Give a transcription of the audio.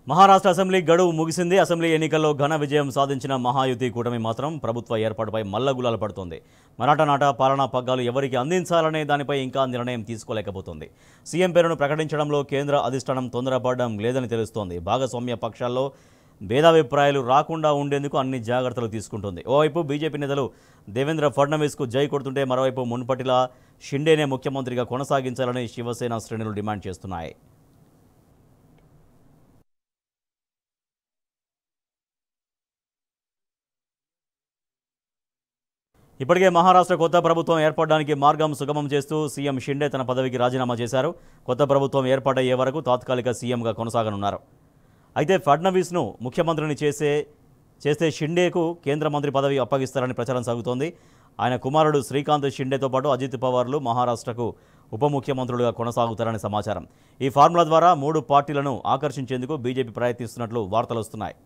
Maharashtra assembly గడువు ముగిసింది. Assembly ఎన్నికల్లో ఘన విజయం సాధించిన మహాయుతి కూటమి మాత్రం ప్రభుత్వ ఏర్పాటుపై మల్లగులాలు పడుతోంది. మరాఠా నాట పాలనా పగ్గాలు ఎవరికి అందించాలనే దానిపై ఇంకా నిర్ణయం తీసుకోలేకపోతుంది. సీఎం పేరును ప్రకటించడంలో కేంద్ర అధిష్టానం తొందరపడడం లేదని తెలుస్తోంది. భాగస్వామ్య పక్షాల్లో భేదాభిప్రాయాలు రాకుండా ఉండేందుకు అన్ని జాగ్రత్తలు తీసుకుంటుంది. ఓవైపు బీజేపీ నేతలు దేవేంద్ర ఫడ్నవీస్కు జై కొడుతుంటే మరోవైపు మున్పటిలా షిండేనే ముఖ్యమంత్రిగా కొనసాగించాలని శివసేన శ్రేణులు డిమాండ్ చేస్తున్నాయి. ఇప్పటికే మహారాష్ట్ర కొత్త ప్రభుత్వం ఏర్పడడానికి మార్గం సుగమం చేస్తూ సీఎం షిండే తన పదవికి రాజీనామా చేశారు. కొత్త ప్రభుత్వం ఏర్పాటయ్యే వరకు తాత్కాలిక సీఎంగా కొనసాగనున్నారు. అయితే ఫడ్నవీస్ను ముఖ్యమంత్రిని చేస్తే షిండేకు కేంద్ర మంత్రి పదవి అప్పగిస్తారని ప్రచారం సాగుతోంది. ఆయన కుమారుడు శ్రీకాంత్ షిండేతో పాటు అజిత్ పవార్లు మహారాష్ట్రకు ఉప ముఖ్యమంత్రులుగా కొనసాగుతారని సమాచారం. ఈ ఫార్ములా ద్వారా 3 పార్టీలను ఆకర్షించేందుకు బీజేపీ ప్రయత్నిస్తున్నట్లు వార్తలు వస్తున్నాయి.